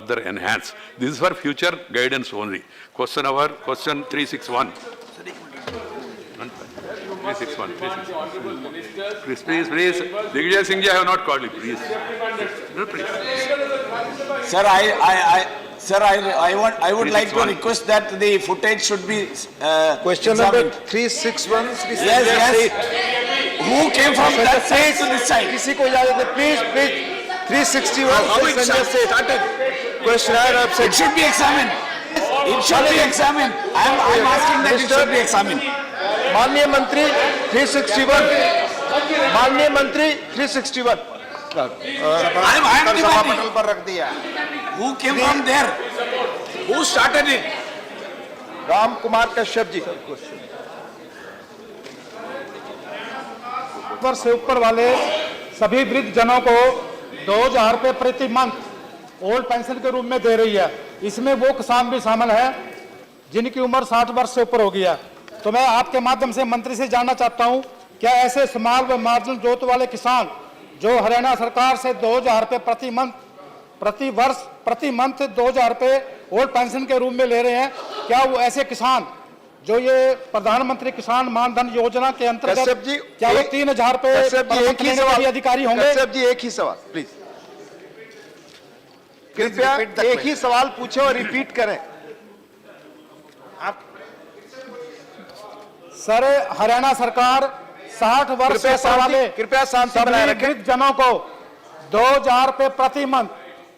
further enhanced. This is for future guidance only. Question 361. 361. Please. Digvijay Singh ji, I have not called you. Please. No, please. Sir, I would like to request that the footage should be Question examined. number 361. Yes. Who came from that side to this side? किसी को इजाजत है, please. 361. Sanjay Seth. Questioner of It should be examined. It should be examined. I am asking that it should be examined. माननीय मंत्री 361. माननीय मंत्री 361. I am demanding. पर रख दिया. Who came from there? Who started it? Ram Kumar Kashyap ji. वर्ष से ऊपर वाले सभी वृद्ध जनों को 2000 रुपये प्रति मंथ ओल्ड पेंशन के रूप में दे रही है। इसमें वो किसान भी शामिल है जिनकी उम्र 60 वर्ष से ऊपर हो गया। तो मैं आपके माध्यम से मंत्री से जानना चाहता हूं, क्या ऐसे स्मॉल व मार्जिनल ग्रोथ वाले किसान जो हरियाणा सरकार से 2000 रुपये प्रति मंथ 2000 रुपये ओल्ड पेंशन के रूप में ले रहे हैं, क्या वो ऐसे किसान जो ये प्रधानमंत्री किसान मानधन योजना के अंतर्गत क्या वो 3000 रुपये अधिकारी होंगे? कश्यप जी एक ही सवाल प्लीज, कृपया एक ही सवाल पूछे और रिपीट करें आप। सर, हरियाणा सरकार 60 वर्ष से ऊपर वाले कृपया शांति बनाए रखें। वृद्ध जनों को 2000 रुपये प्रति मंथ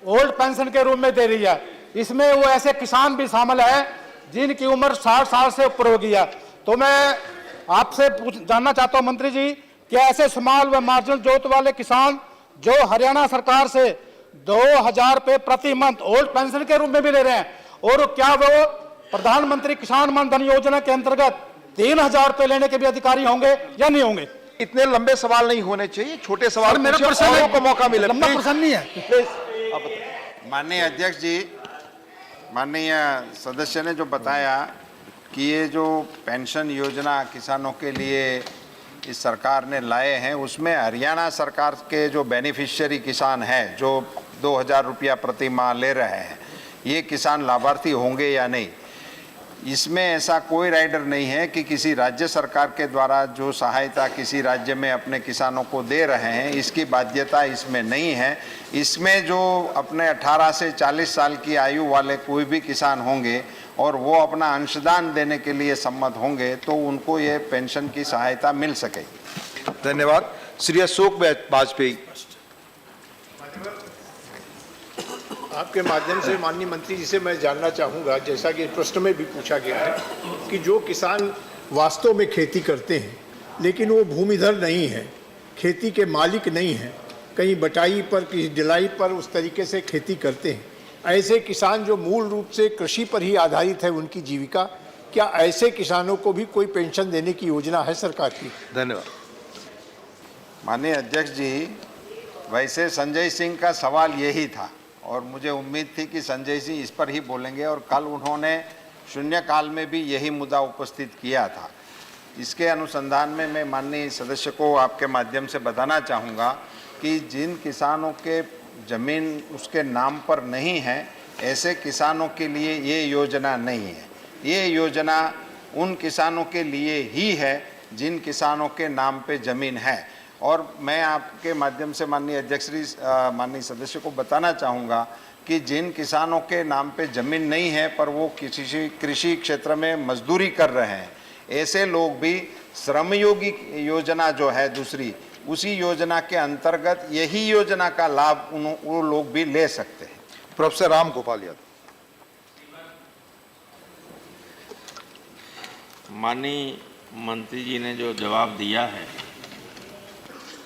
ओल्ड पेंशन के रूप में दे रही है। इसमें वो ऐसे किसान भी शामिल है जिनकी उम्र 60 साल से ऊपर हो गया। तो मैं आपसे जानना चाहता हूं मंत्री जी, क्या ऐसे स्मॉल व मार्जिनल ग्रोथ वाले किसान जो हरियाणा सरकार से 2000 रुपये प्रति मंथ ओल्ड पेंशन के रूप में भी ले रहे हैं, और क्या वो प्रधानमंत्री किसान मानधन योजना के अंतर्गत 3000 रुपये लेने के भी अधिकारी होंगे या नहीं होंगे? इतने लंबे सवाल नहीं होने चाहिए, छोटे सवाल मेरा पूछिए, औरों को मौका मिले। लंबा प्रश्न नहीं है। माननीय अध्यक्ष जी, माननीय सदस्य ने जो बताया कि ये जो पेंशन योजना किसानों के लिए इस सरकार ने लाए हैं, उसमें हरियाणा सरकार के जो बेनिफिशियरी किसान हैं जो 2000 रुपया प्रति माह ले रहे हैं, ये किसान लाभार्थी होंगे या नहीं, इसमें ऐसा कोई राइडर नहीं है कि किसी राज्य सरकार के द्वारा जो सहायता किसी राज्य में अपने किसानों को दे रहे हैं, इसकी बाध्यता इसमें नहीं है। इसमें जो अपने 18 से 40 साल की आयु वाले कोई भी किसान होंगे और वो अपना अंशदान देने के लिए सम्मत होंगे तो उनको ये पेंशन की सहायता मिल सकेगी। धन्यवाद। श्री अशोक वाजपेयी। आपके माध्यम से माननीय मंत्री जी से मैं जानना चाहूँगा, जैसा कि प्रश्न में भी पूछा गया है कि जो किसान वास्तव में खेती करते हैं लेकिन वो भूमिधर नहीं है, खेती के मालिक नहीं हैं, कहीं बटाई पर कहीं डिलाई पर उस तरीके से खेती करते हैं, ऐसे किसान जो मूल रूप से कृषि पर ही आधारित है उनकी जीविका, क्या ऐसे किसानों को भी कोई पेंशन देने की योजना है सरकार की? धन्यवाद। माननीय अध्यक्ष जी, वैसे संजय सिंह का सवाल यही था और मुझे उम्मीद थी कि संजय सिंह इस पर ही बोलेंगे और कल उन्होंने शून्यकाल में भी यही मुद्दा उपस्थित किया था। इसके अनुसंधान में मैं माननीय सदस्य को आपके माध्यम से बताना चाहूँगा कि जिन किसानों के ज़मीन उसके नाम पर नहीं है, ऐसे किसानों के लिए ये योजना नहीं है। ये योजना उन किसानों के लिए ही है जिन किसानों के नाम पे ज़मीन है। और मैं आपके माध्यम से माननीय अध्यक्ष माननीय सदस्य को बताना चाहूँगा कि जिन किसानों के नाम पे ज़मीन नहीं है पर वो किसी कृषि क्षेत्र में मजदूरी कर रहे हैं, ऐसे लोग भी श्रमयोगी योजना जो है दूसरी, उसी योजना के अंतर्गत यही योजना का लाभ वो लोग भी ले सकते हैं। प्रोफेसर राम गोपाल यादव। माननीय मंत्री जी ने जो जवाब दिया है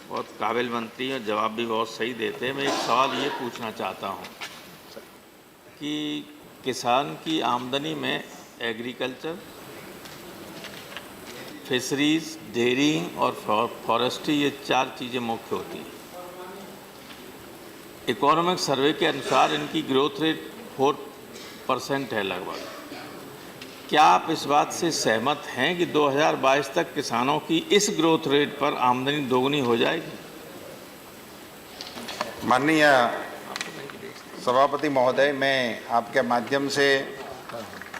बहुत काबिल मंत्री और जवाब भी बहुत सही देते हैं। मैं एक सवाल ये पूछना चाहता हूँ कि किसान की आमदनी में एग्रीकल्चर, फिशरीज, डेयरिंग और फॉरेस्ट्री, ये 4 चीज़ें मुख्य होती हैं। इकोनॉमिक सर्वे के अनुसार इनकी ग्रोथ रेट 4% है लगभग। क्या आप इस बात से सहमत हैं कि 2022 तक किसानों की इस ग्रोथ रेट पर आमदनी दोगुनी हो जाएगी? माननीय सभापति महोदय, मैं आपके माध्यम से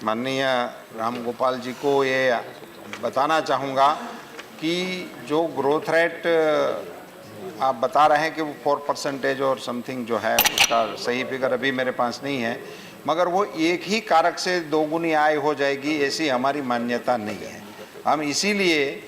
माननीय राम गोपाल जी को ये बताना चाहूँगा कि जो ग्रोथ रेट आप बता रहे हैं कि वो 4% और समथिंग जो है, उसका सही फिगर अभी मेरे पास नहीं है, मगर वो एक ही कारक से दोगुनी आय हो जाएगी ऐसी हमारी मान्यता नहीं है। हम इसीलिए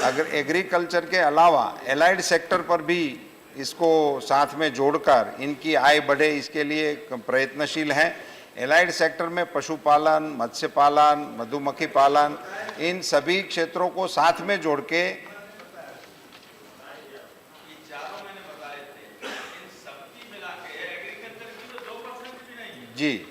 अगर एग्रीकल्चर के अलावा एलाइड सेक्टर पर भी इसको साथ में जोड़कर इनकी आय बढ़े, इसके लिए प्रयत्नशील हैं। एलाइड सेक्टर में पशुपालन, मत्स्य पालन, मधुमक्खी पालन, इन सभी क्षेत्रों को साथ में जोड़ के जी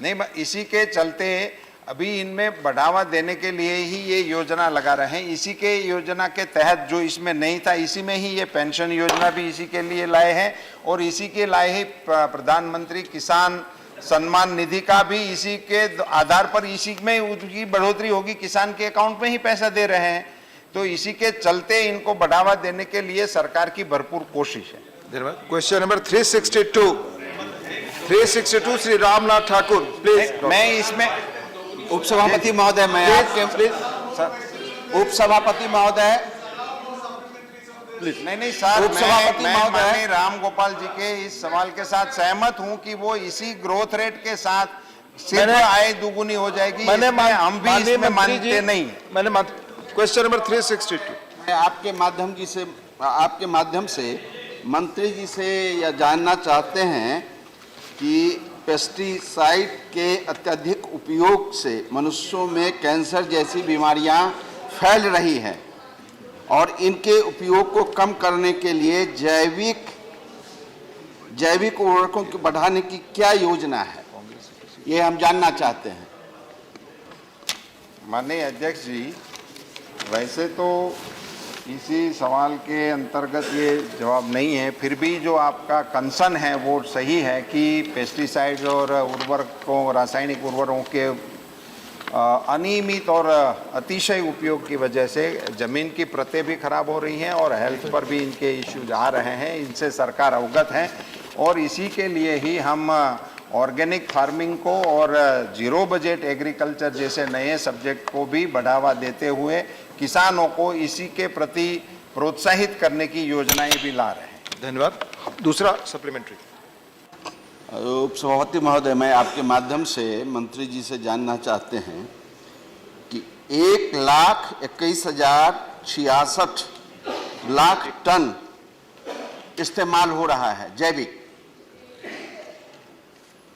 नहीं, इसी के चलते अभी इनमें बढ़ावा देने के लिए ही ये योजना लगा रहे हैं। इसी के योजना के तहत जो इसमें नहीं था, इसी में ही ये पेंशन योजना भी इसी के लिए लाए हैं और इसी के लाए ही प्रधानमंत्री किसान सम्मान निधि का भी इसी के आधार पर इसी में उसकी बढ़ोतरी होगी, किसान के अकाउंट में ही पैसा दे रहे हैं। तो इसी के चलते इनको बढ़ावा देने के लिए सरकार की भरपूर कोशिश है। धन्यवाद। Question number 362 Shri Ramnath Thakur, please. मैं इसमें उपसभापति महोदय, मैं आपके उपसभापति महोदय, नहीं सर, उपसभापति मैं महोदय, माननीय राम गोपाल जी के इस सवाल के साथ सहमत हूं कि वो इसी ग्रोथ रेट के साथ सिर्फ आय दुगुनी हो जाएगी, हम भी इसमें मानते नहीं। मैंने क्वेश्चन नंबर 362 मैं आपके माध्यम से मंत्री जी से यह जानना चाहते हैं कि पेस्टिसाइड के अत्यधिक उपयोग से मनुष्यों में कैंसर जैसी बीमारियां फैल रही हैं और इनके उपयोग को कम करने के लिए जैविक उर्वरकों को बढ़ाने की क्या योजना है, ये हम जानना चाहते हैं। माननीय अध्यक्ष जी, वैसे तो इसी सवाल के अंतर्गत ये जवाब नहीं है, फिर भी जो आपका कंसर्न है वो सही है कि पेस्टिसाइड्स और उर्वरकों, रासायनिक उर्वरकों के अनियमित और अतिशय उपयोग की वजह से ज़मीन की परतें भी खराब हो रही हैं और हेल्थ पर भी इनके इश्यूज आ रहे हैं। इनसे सरकार अवगत है और इसी के लिए ही हम ऑर्गेनिक फार्मिंग को और जीरो बजट एग्रीकल्चर जैसे नए सब्जेक्ट को भी बढ़ावा देते हुए किसानों को इसी के प्रति प्रोत्साहित करने की योजनाएं भी ला रहे हैं। धन्यवाद। दूसरा सप्लीमेंट्री। उपसभापति महोदय, मैं आपके माध्यम से मंत्री जी से जानना चाहते हैं कि 1,21,066 लाख टन इस्तेमाल हो रहा है जैविक,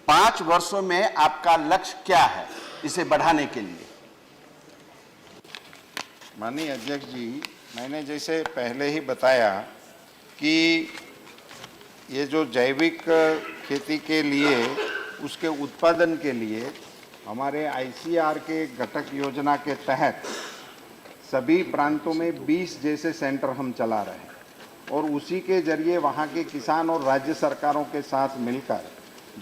5 वर्षों में आपका लक्ष्य क्या है इसे बढ़ाने के लिए? माननीय अध्यक्ष जी, मैंने जैसे पहले ही बताया कि ये जो जैविक खेती के लिए, उसके उत्पादन के लिए हमारे ICR के घटक योजना के तहत सभी प्रांतों में 20 जैसे सेंटर हम चला रहे हैं और उसी के जरिए वहाँ के किसान और राज्य सरकारों के साथ मिलकर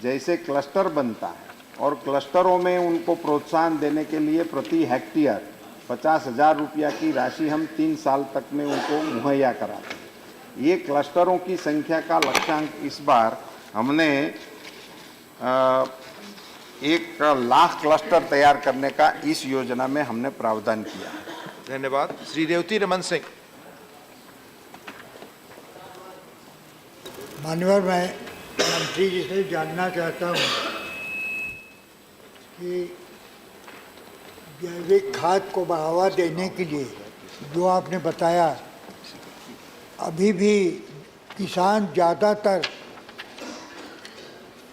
जैसे क्लस्टर बनता है और क्लस्टरों में उनको प्रोत्साहन देने के लिए प्रति हेक्टेयर 50,000 रुपया की राशि हम 3 साल तक में उनको मुहैया कराते हैं। ये क्लस्टरों की संख्या का लक्ष्यांक इस बार हमने 1,00,000 क्लस्टर तैयार करने का इस योजना में हमने प्रावधान किया है। धन्यवाद। श्री रेवती रमन सिंह। माननीय, मैं मंत्री जी से जानना चाहता हूँ कि जैविक खाद को बढ़ावा देने के लिए जो आपने बताया, अभी भी किसान ज़्यादातर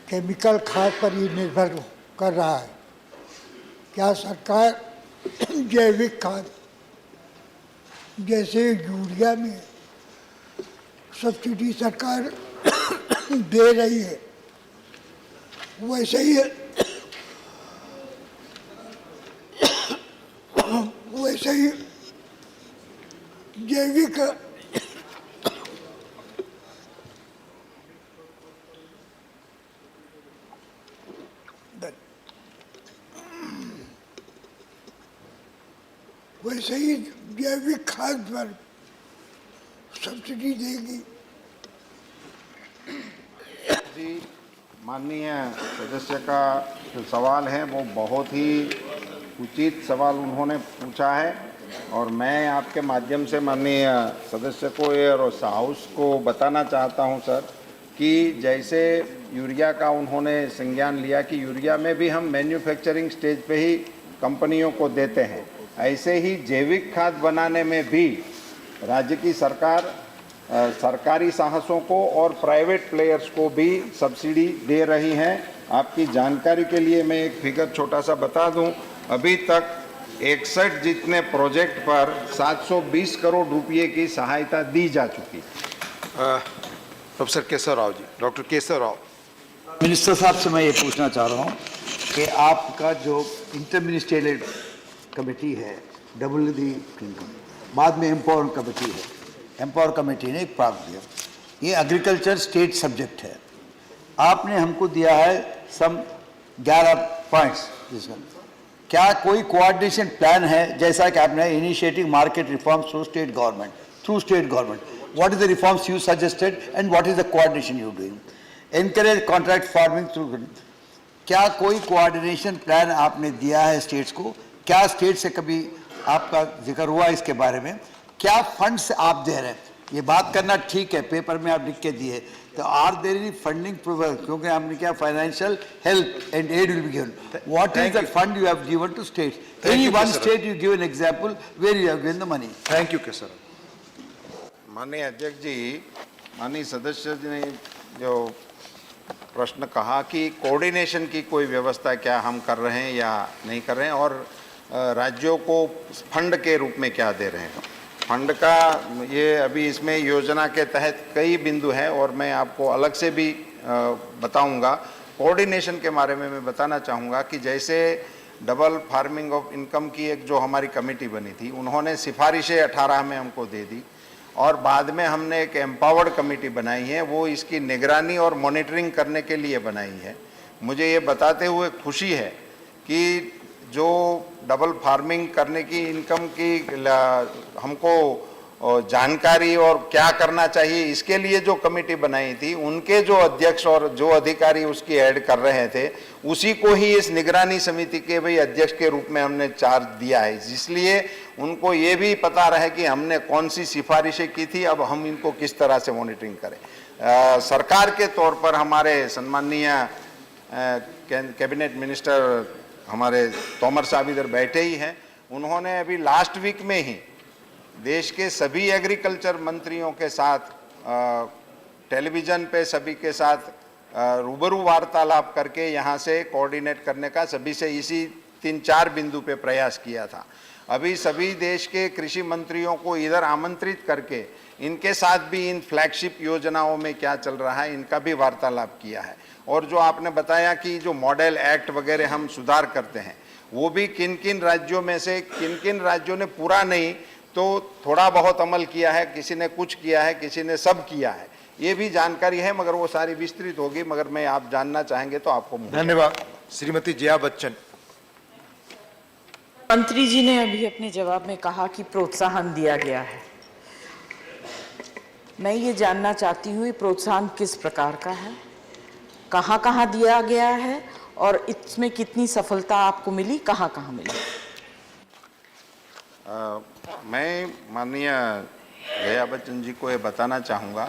केमिकल खाद पर ही निर्भर कर रहा है। क्या सरकार जैविक खाद जैसे यूरिया में सब्सिडी सरकार दे रही है, वैसे ही जैविक खाद पर सब्सिडी देगी? जी, माननीय सदस्य का जो सवाल है वो बहुत ही उचित सवाल उन्होंने पूछा है और मैं आपके माध्यम से माननीय सदस्य को और हाउस को बताना चाहता हूं सर कि जैसे यूरिया का उन्होंने संज्ञान लिया कि यूरिया में भी हम मैन्युफैक्चरिंग स्टेज पे ही कंपनियों को देते हैं, ऐसे ही जैविक खाद बनाने में भी राज्य की सरकार सरकारी साहसों को और प्राइवेट प्लेयर्स को भी सब्सिडी दे रही हैं। आपकी जानकारी के लिए मैं एक फिगर छोटा सा बता दूं, अभी तक 61 जितने प्रोजेक्ट पर 720 करोड़ रुपए की सहायता दी जा चुकी। Professor Keshav Rao ji, doctor Keshav Rao. Minister साहब से मैं ये पूछना चाह रहा हूँ कि आपका जो इंटर मिनिस्ट्रियल कमेटी है बाद में एम्पावर कमेटी है, एम्पावर कमेटी ने एक प्राप्त दिया, ये एग्रीकल्चर स्टेट सब्जेक्ट है। आपने हमको दिया है सम 11 पॉइंट्स, जिसका क्या कोई कोऑर्डिनेशन प्लान है, जैसा कि आपने initiating market reforms through state government, what is the reforms you suggested and what is the coordination you doing, encourage contract farming through, क्या कोई कोऑर्डिनेशन प्लान आपने दिया है स्टेट्स को? क्या स्टेट से कभी आपका जिक्र हुआ इसके बारे में? क्या फंड्स आप दे रहे हैं? ये बात करना ठीक है, पेपर में आप लिख के दिए, तो are there any funding provide, क्योंकि हमने क्या financial help and aid will be given, what is the fund you have given to states, any one state you give an example where you have given the money? Thank you Keshav. माननीय अध्यक्ष जी, माननीय सदस्य जी ने जो प्रश्न कहा कि coordination की कोई व्यवस्था क्या हम कर रहे हैं या नहीं कर रहे हैं और राज्यों को फंड के रूप में क्या दे रहे हैं। फंड का ये अभी इसमें योजना के तहत कई बिंदु हैं और मैं आपको अलग से भी बताऊंगा। कोऑर्डिनेशन के बारे में मैं बताना चाहूँगा कि जैसे डबल फार्मिंग ऑफ इनकम की एक जो हमारी कमेटी बनी थी, उन्होंने सिफारिशें 18 में हमको दे दी और बाद में हमने एक एम्पावर्ड कमेटी बनाई है, वो इसकी निगरानी और मॉनिटरिंग करने के लिए बनाई है। मुझे ये बताते हुए खुशी है कि जो डबल फार्मिंग करने की इनकम की हमको जानकारी और क्या करना चाहिए, इसके लिए जो कमेटी बनाई थी, उनके जो अध्यक्ष और जो अधिकारी उसकी ऐड कर रहे थे, उसी को ही इस निगरानी समिति के भाई अध्यक्ष के रूप में हमने चार्ज दिया है, इसलिए उनको ये भी पता रहे कि हमने कौन सी सिफारिशें की थी, अब हम इनको किस तरह से मॉनिटरिंग करें। सरकार के तौर पर हमारे सम्माननीय कैबिनेट मिनिस्टर हमारे तोमर साहब इधर बैठे ही हैं, उन्होंने अभी लास्ट वीक में ही देश के सभी एग्रीकल्चर मंत्रियों के साथ टेलीविज़न पे सभी के साथ रूबरू वार्तालाप करके यहाँ से कोऑर्डिनेट करने का सभी से इसी 3-4 बिंदु पे प्रयास किया था। अभी सभी देश के कृषि मंत्रियों को इधर आमंत्रित करके इनके साथ भी इन फ्लैगशिप योजनाओं में क्या चल रहा है, इनका भी वार्तालाप किया है। और जो आपने बताया कि जो मॉडल एक्ट वगैरह हम सुधार करते हैं, वो भी किन किन राज्यों में से किन किन राज्यों ने पूरा नहीं तो थोड़ा बहुत अमल किया है, किसी ने कुछ किया है, किसी ने सब किया है, ये भी जानकारी है, मगर वो सारी विस्तृत होगी, मगर मैं आप जानना चाहेंगे तो आपको। धन्यवाद। श्रीमती जया बच्चन। मंत्री जी ने अभी अपने जवाब में कहा कि प्रोत्साहन दिया गया है। मैं ये जानना चाहती हूँ, ये प्रोत्साहन किस प्रकार का है, कहाँ कहाँ दिया गया है और इसमें कितनी सफलता आपको मिली, कहाँ कहाँ मिली? मैं माननीय जया बच्चन जी को ये बताना चाहूँगा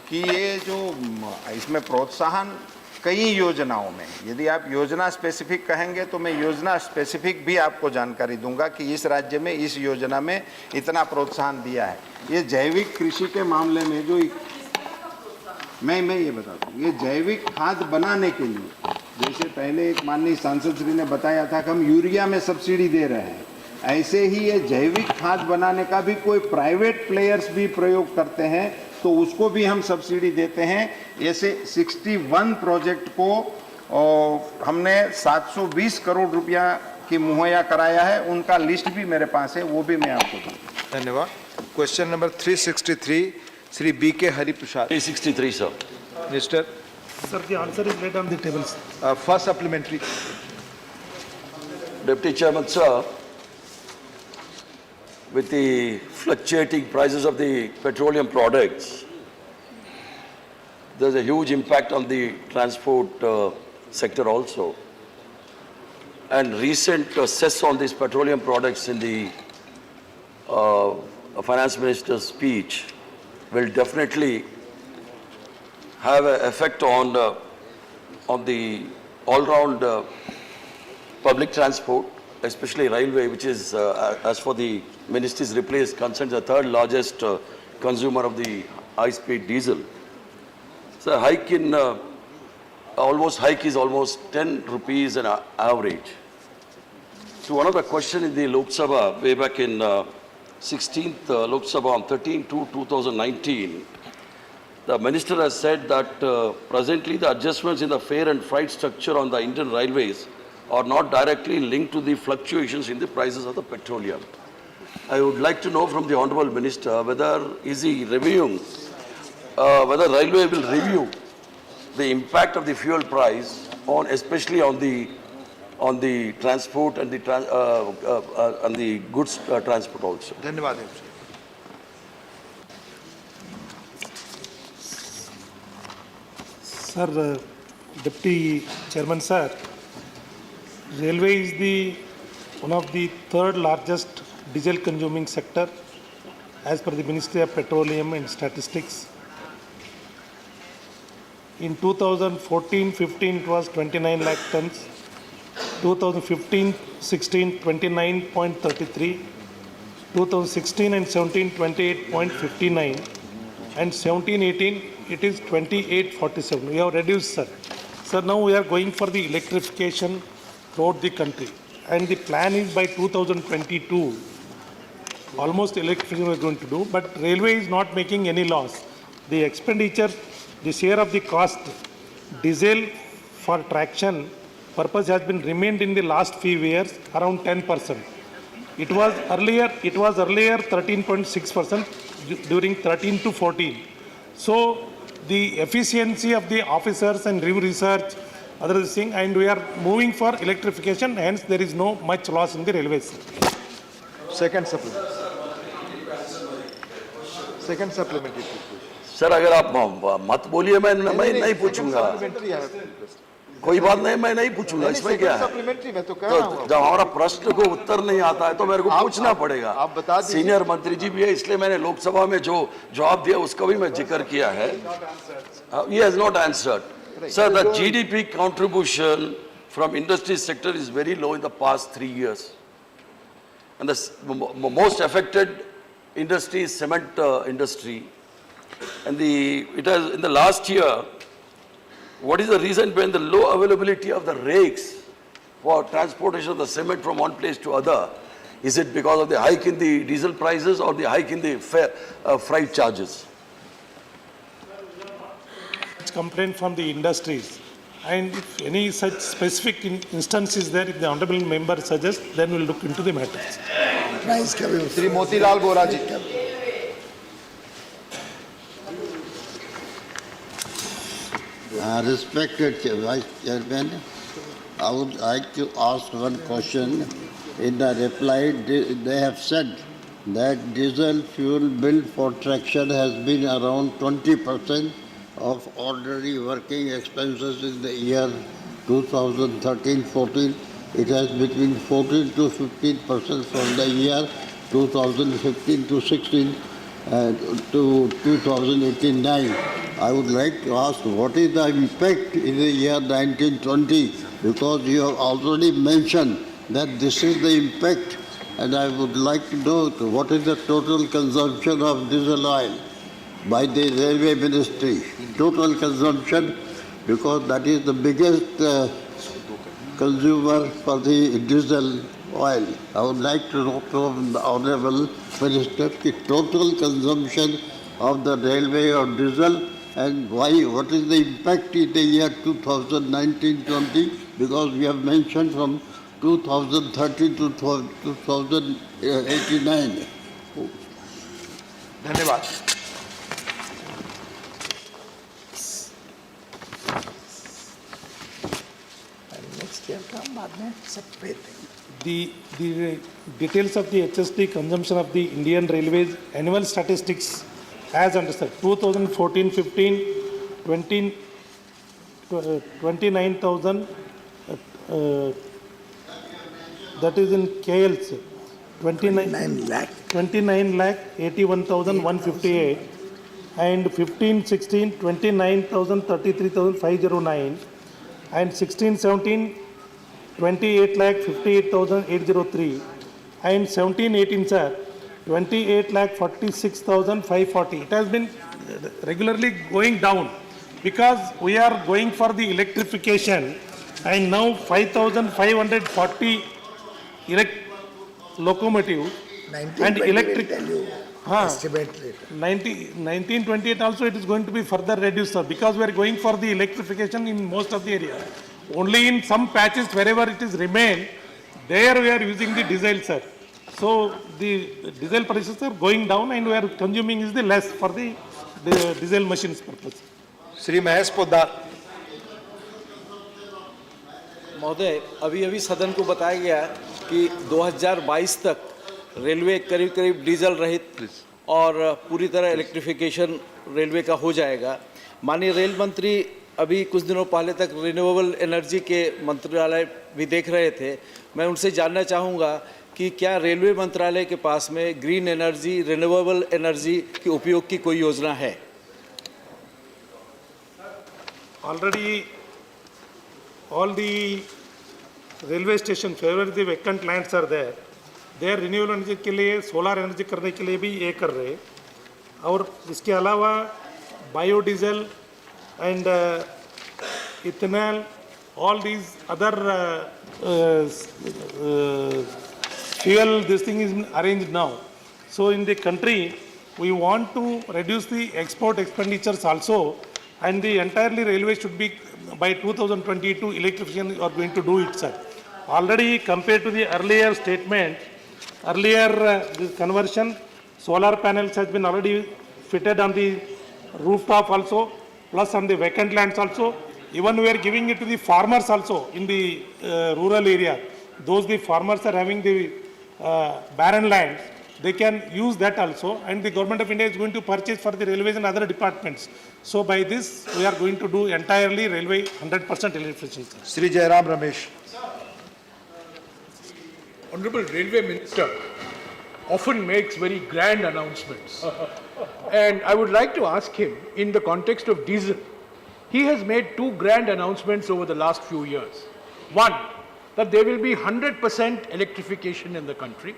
कि ये जो इसमें प्रोत्साहन कई योजनाओं में, यदि आप योजना स्पेसिफिक कहेंगे तो मैं योजना स्पेसिफिक भी आपको जानकारी दूंगा कि इस राज्य में इस योजना में इतना प्रोत्साहन दिया है। ये जैविक कृषि के मामले में जो मैं ये बताता हूँ, ये जैविक खाद बनाने के लिए, जैसे पहले एक माननीय सांसद श्री ने बताया था कि हम यूरिया में सब्सिडी दे रहे हैं, ऐसे ही ये जैविक खाद बनाने का भी कोई प्राइवेट प्लेयर्स भी प्रयोग करते हैं तो उसको भी हम सब्सिडी देते हैं। ऐसे 61 प्रोजेक्ट को हमने 720 करोड़ रुपया की मुहैया कराया है, उनका लिस्ट भी मेरे पास है, वो भी मैं आपको दूँ। धन्यवाद। Question number 363 Shri BK Hariprasad. 363 sir. Minister. Sir, the answer is laid on the table. First supplementary. Deputy Chairman sir, with the fluctuating prices of the petroleum products, there's a huge impact on the transport sector also. And recent cess on these petroleum products in the finance minister's speech will definitely have an effect on the all-round public transport, especially railway, which is, as for the ministry's reply, is concerned, the third largest consumer of the high-speed diesel. So hike in hike is almost 10 rupees an average. So one of the questions in the Lok Sabha way back in 16th Lok Sabha on 13/2/2019, the minister has said that presently the adjustments in the fare and freight structure on the Indian railways are not directly linked to the fluctuations in the prices of the petroleum. I would like to know from the Honorable Minister whether is he reviewing, whether railway will review the impact of the fuel price on, especially on the transport and the goods transport also. धन्यवाद Sir, Deputy Chairman Sir, railway is one of the third largest diesel consuming sector as per the Ministry of Petroleum and Statistics. In 2014-15 it was 29 lakh tons, 2015-16 29.33, 2016 and 17 28.59, and 17-18 it is 28.47. We have reduced, sir. Sir, now we are going for the electrification throughout the country, and the plan is by 2022 almost electrification we are going to do, but railway is not making any loss. The expenditure, the share of the cost, diesel for traction purpose has been remained in the last few years around 10%. It was earlier 13.6% during 13 to 14. So the efficiency of the officers and review research, other thing, and we are moving for electrification, hence there is no much loss in the railways. Second supplement. Second supplementary. Sir अगर आप मत बोलिए मैं नहीं पूछूंगा, कोई बात नहीं, मैं नहीं पूछूंगा, इसमें क्या है? सप्लीमेंट्री में तो कह रहा हूं। जब हमारा प्रश्न को उत्तर नहीं आता है तो मेरे को पूछना पड़ेगा। आप बता दीजिए। सीनियर मंत्री जी भी है, इसलिए मैंने लोकसभा में जो जवाब दिया उसका भी मैं जिक्र किया है। He has not answered. Sir, the GDP contribution from industry sector is very low in the past 3 years, and the most affected industry is cement industry. And it has in the last year. What is the reason behind the low availability of the rakes for transportation of the cement from one place to other? Is it because of the hike in the diesel prices or the hike in the freight charges? Complaint from the industries, and if any such specific instance is there, if the honourable member suggests, then we'll look into the matters. Shri Motilal Vora ji. Respected Vice Chairman, I would like to ask one question. In the reply, they have said that diesel fuel bill for traction has been around 20% of ordinary working expenses in the year 2013-14. It has between 14 to 15% from the year 2015 to 16 to 2018-9. I would like to ask what is the impact in the year 1920, because you have already mentioned that this is the impact, and I would like to know what is the total consumption of diesel oil by the Railway Ministry, total consumption, because that is the biggest consumer for the diesel oil. I would like to know from the Honourable Minister the total consumption of the railway or diesel, and why, what is the impact in the year 2019-20, because we have mentioned from 2013 to 2089. धन्यवाद। The details of the HSD consumption of the Indian Railways annual statistics as under 2014-15 29,000, that is in KLs, 29 lakh 81,158, and 15-16, 29,33,509, and 16-17, 28 lakh 58,803, and 17-18, sir, 28 lakh 46,540. It has been regularly going down because we are going for the electrification, and now 5,540 locomotive and electric. Estimate later. 1928 also it is going to be further reduced, sir, because we are going for the electrification in most of the areas. Only in some patches wherever it is remained, there we are using the diesel, sir. So the diesel prices are going down and we are consuming is the less for the diesel machines purpose. Shri Mahesh Poddar. महोदय, अभी सदन को बताया गया कि 2022 तक railway करीब करीब डीजल रहित और पूरी तरह इलेक्ट्रिफिकेशन रेलवे का हो जाएगा। माननीय रेल मंत्री अभी कुछ दिनों पहले तक रिन्यूएबल एनर्जी के मंत्रालय भी देख रहे थे। मैं उनसे जानना चाहूँगा कि क्या रेलवे मंत्रालय के पास में ग्रीन एनर्जी, रिन्यूएबल एनर्जी के उपयोग की कोई योजना है? Already all the railway stations wherever the vacant lands are there, they are renewable energy के लिए, सोलर एनर्जी करने के लिए भी ये कर रहे हैं। और इसके अलावा biodiesel and ethanol, all these other fuel, this thing is arranged now. So in the country, we want to reduce the export expenditures also, and the entirely railway should be by 2022 electrification are going to do it, sir. Already compared to the earlier statement, this conversion, solar panels has been already fitted on the rooftop also, plus on the vacant lands also. Even we are giving it to the farmers also in the rural area. Those the farmers are having the barren lands, they can use that also, and the government of India is going to purchase for the railways and other departments. So by this, we are going to do entirely railway 100% electrification. Shri Jairam Ramesh. Honorable Railway Minister often makes very grand announcements. And I would like to ask him, in the context of diesel, he has made two grand announcements over the last few years. One, that there will be 100% electrification in the country.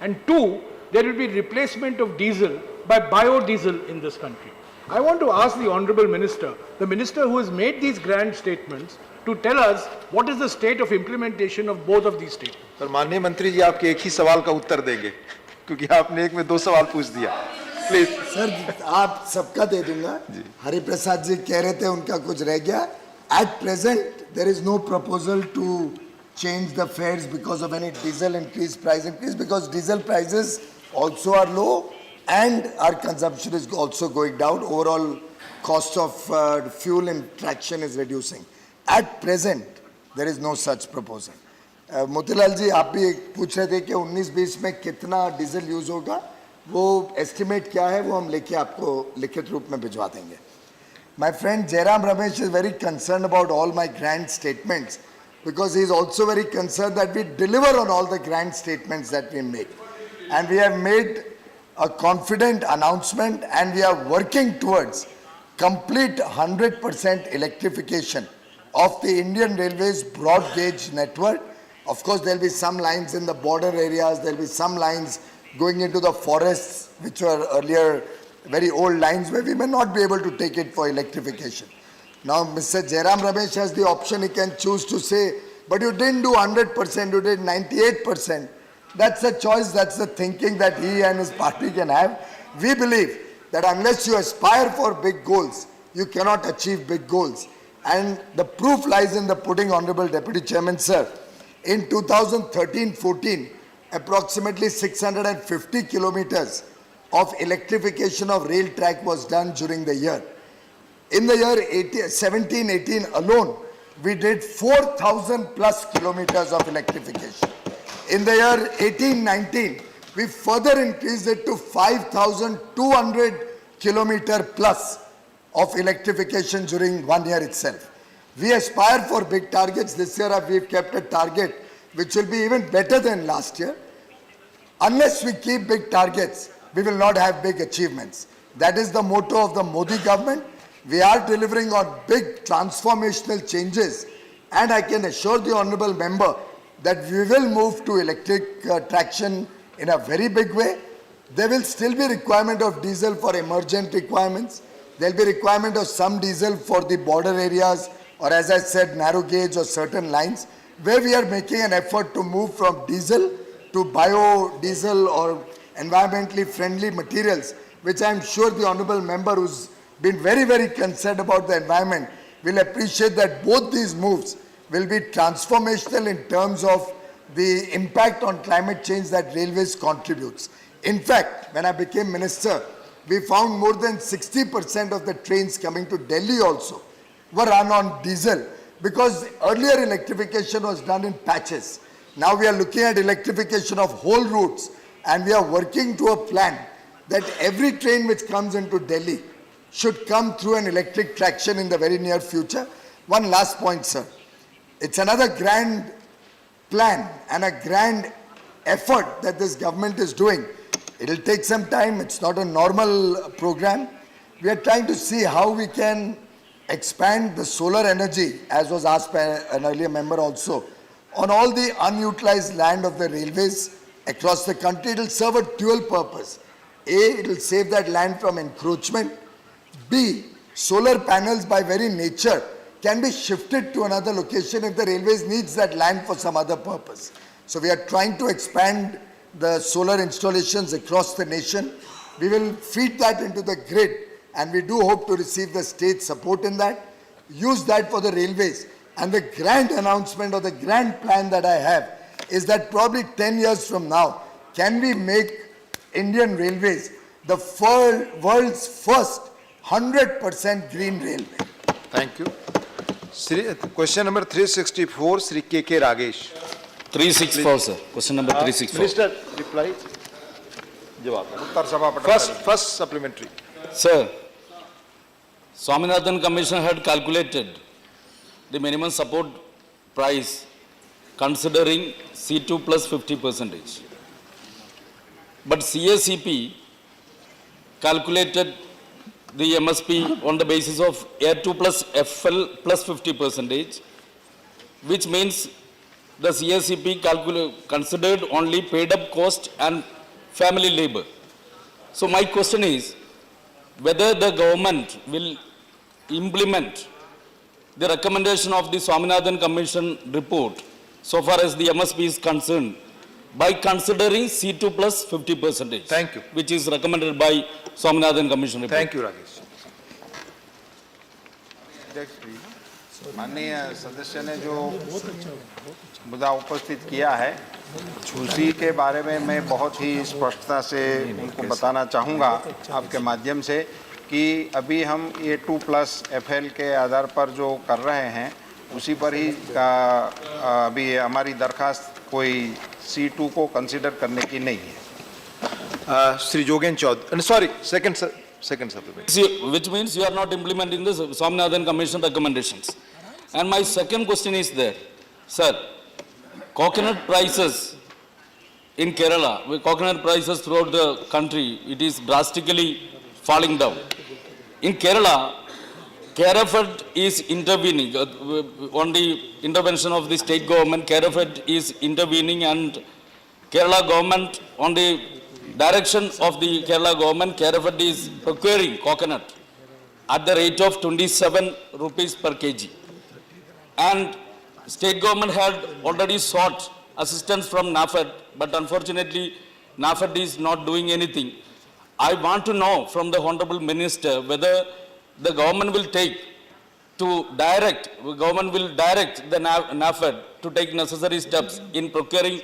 And two, there will be replacement of diesel by biodiesel in this country. I want to ask the Honorable Minister, the Minister who has made these grand statements, to tell us what is the state of implementation of both of these statements. Sir, माननीय मंत्री जी आपके एक ही सवाल का उत्तर देंगे क्योंकि आपने एक में दो सवाल पूछ दिया। प्लीज सर, आप सबका दे दूंगा। हरिप्रसाद जी कह रहे थे उनका कुछ रह गया। At present, there is no proposal to change the fares because of any diesel price increase, because diesel prices also are low and our consumption is also going down. Overall cost of fuel and traction is reducing. At present, there is no such proposal. Motilal जी, आप भी पूछ रहे थे कि 19-20 में कितना diesel use होगा, वो एस्टिमेट क्या है वो हम लेके आपको लिखित रूप में भिजवा देंगे। My friend Jairam Ramesh is very concerned about all my grand statements because he is also very concerned that we deliver on all the grand statements that we make. And we have made a confident announcement and we are working towards complete 100% electrification of the Indian Railways broad gauge network. Of course, there will be some lines in the border areas, there will be some lines going into the forests, which were earlier very old lines where we may not be able to take it for electrification. Now, Mr. Jairam Ramesh has the option, he can choose to say, but you didn't do 100%, you did 98%. That's a choice, that's the thinking that he and his party can have. We believe that unless you aspire for big goals, you cannot achieve big goals. And the proof lies in the pudding, Honorable Deputy Chairman, sir. In 2013-14, approximately 650 kilometers of electrification of rail track was done during the year. In the year 17-18 alone, we did 4,000 plus kilometers of electrification. In the year 18-19, we further increased it to 5,200 kilometer plus of electrification during 1 year itself. We aspire for big targets. This year we've kept a target which will be even better than last year. Unless we keep big targets, we will not have big achievements. That is the motto of the Modi government. We are delivering on big transformational changes, and I can assure the honorable member that we will move to electric traction in a very big way. There will still be requirement of diesel for emergent requirements. There will be requirement of some diesel for the border areas, or as I said, narrow gauge or certain lines, where we are making an effort to move from diesel to biodiesel or environmentally friendly materials, which I am sure the honorable member who's been very, very concerned about the environment will appreciate that both these moves will be transformational in terms of the impact on climate change that railways contributes. In fact, when I became minister, we found more than 60% of the trains coming to Delhi also were run on diesel, because earlier electrification was done in patches. Now we are looking at electrification of whole routes, and we are working to a plan that every train which comes into Delhi should come through an electric traction in the very near future. One last point, sir. It's another grand plan and a grand effort that this government is doing. It will take some time. It's not a normal program. We are trying to see how we can expand the solar energy, as was asked by an earlier member also, on all the unutilized land of the railways across the country. It will serve a dual purpose. A, it will save that land from encroachment. B, solar panels by very nature can be shifted to another location if the railways needs that land for some other purpose. So we are trying to expand the solar installations across the nation. We will feed that into the grid, and we do hope to receive the state support in that, use that for the railways. And the grand announcement or the grand plan that I have is that probably 10 years from now, can we make Indian Railways the world's first 100% green railway? Thank you. Question number 364, Sri K.K. Ragesh. 364, sir. Question number 364. Minister, reply. First supplementary. Sir, Swaminathan Commission had calculated the minimum support price considering C2 plus 50%. But CACP calculated the MSP on the basis of Air2 plus FL plus 50%, which means the CACP considered only paid up cost and family labor. So my question is whether the government will implement the recommendation of the Swaminathan Commission report so far as the MSP is concerned by considering C2 plus 50%. Thank you. Which is recommended by Swaminathan Commission report. Thank you, Ragesh. माननीय सदस्य ने जो मुद्दा उपस्थित किया है उसी के बारे में मैं बहुत ही स्पष्टता से उनको बताना चाहूँगा आपके माध्यम से कि अभी हम ये 2+ FL के आधार पर जो कर रहे हैं उसी पर ही अभी हमारी दरखास्त कोई C2 को कंसिडर करने की नहीं है. Sri Jogen Chaudhary. Sorry, second supplement. Which means you are not implementing the Swaminathan Commission recommendations. And my second question is there, sir, coconut prices in Kerala, with coconut prices throughout the country, it is drastically falling down. In Kerala, Carafed is intervening on the intervention of the state government. Carafed is intervening, and Kerala government, on the direction of the Kerala government, Carafed is procuring coconut at the rate of 27 rupees per kg. And state government had already sought assistance from NAFED, but unfortunately NAFED is not doing anything. I want to know from the Honorable Minister whether the government will direct the NAFED to take necessary steps in procuring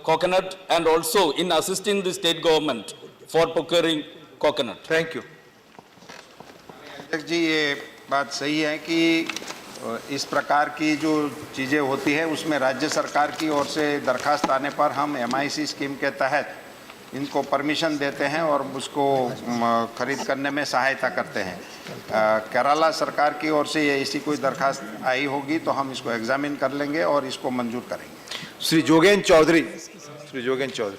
coconut and also in assisting the state government for procuring coconut. Thank you. जी ये बात सही है कि इस प्रकार की जो चीज़ें होती है उसमें राज्य सरकार की ओर से दरखास्त आने पर हम MIC स्कीम के तहत इनको परमिशन देते हैं और उसको खरीद करने में सहायता करते हैं। केरला सरकार की ओर से ऐसी कोई दरखास्त आई होगी तो हम इसको एग्जामिन कर लेंगे और इसको मंजूर करेंगे। Shri Jogen Chaudhary, Shri Jogen Chaudhary.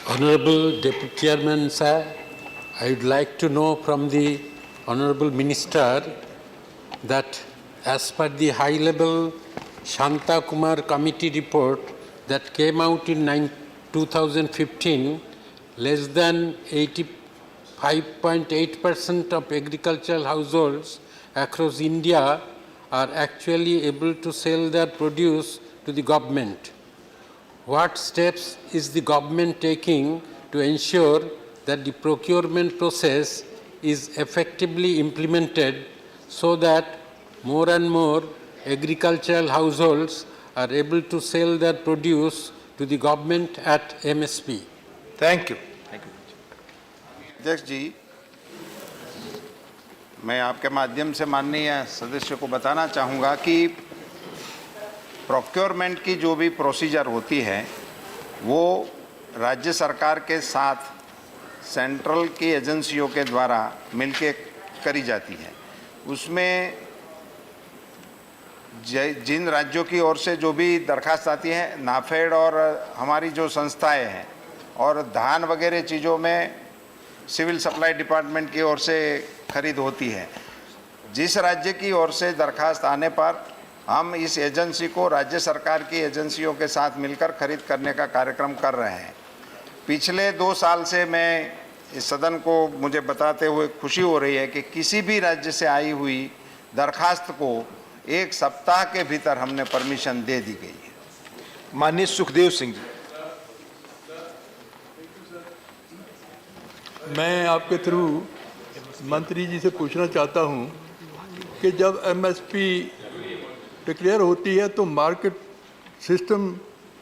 Honorable Deputy Chairman, sir, I would like to know from the Honorable Minister that as per the high-level Shanta Kumar Committee report that came out in 2015, less than 85.8% of agricultural households across India are actually able to sell their produce to the government. What steps is the government taking to ensure that the procurement process is effectively implemented so that more and more agricultural households are able to sell their produce to the government at MSP? Thank you. अध्यक्ष जी, मैं आपके माध्यम से माननीय सदस्य को बताना चाहूँगा कि प्रोक्योरमेंट की जो भी प्रोसीजर होती है वो राज्य सरकार के साथ सेंट्रल की एजेंसियों के द्वारा मिलके करी जाती है। उसमें जिन राज्यों की ओर से जो भी दरखास्त आती है, नाफेड और हमारी जो संस्थाएं हैं और धान वगैरह चीज़ों में सिविल सप्लाई डिपार्टमेंट की ओर से खरीद होती है। जिस राज्य की ओर से दरखास्त आने पर हम इस एजेंसी को राज्य सरकार की एजेंसियों के साथ मिलकर खरीद करने का कार्यक्रम कर रहे हैं। पिछले 2 साल से मैं इस सदन को मुझे बताते हुए खुशी हो रही है कि किसी भी राज्य से आई हुई दरखास्त को 1 सप्ताह के भीतर हमने परमिशन दे दी गई है। माननीय सुखदेव सिंह जी। मैं आपके थ्रू मंत्री जी से पूछना चाहता हूं कि जब एमएसपी डिक्लेयर होती है तो मार्केट सिस्टम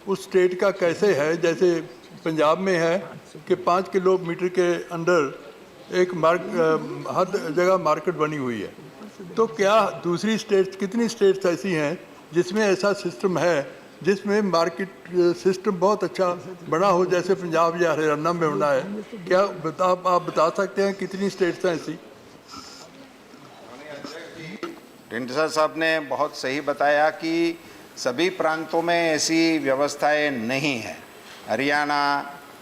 उस स्टेट का कैसे है? जैसे पंजाब में है कि 5 किलोमीटर के अंदर एक हर जगह मार्केट बनी हुई है, तो क्या दूसरी स्टेट्स, कितनी स्टेट्स ऐसी हैं जिसमें ऐसा सिस्टम है जिसमें मार्केट सिस्टम बहुत अच्छा बना हो, जैसे पंजाब या हरियाणा में बना है? क्या आप बता सकते हैं कितनी स्टेट्स हैं ऐसी? ढिंडसा साहब ने बहुत सही बताया कि सभी प्रांतों में ऐसी व्यवस्थाएं नहीं हैं। हरियाणा,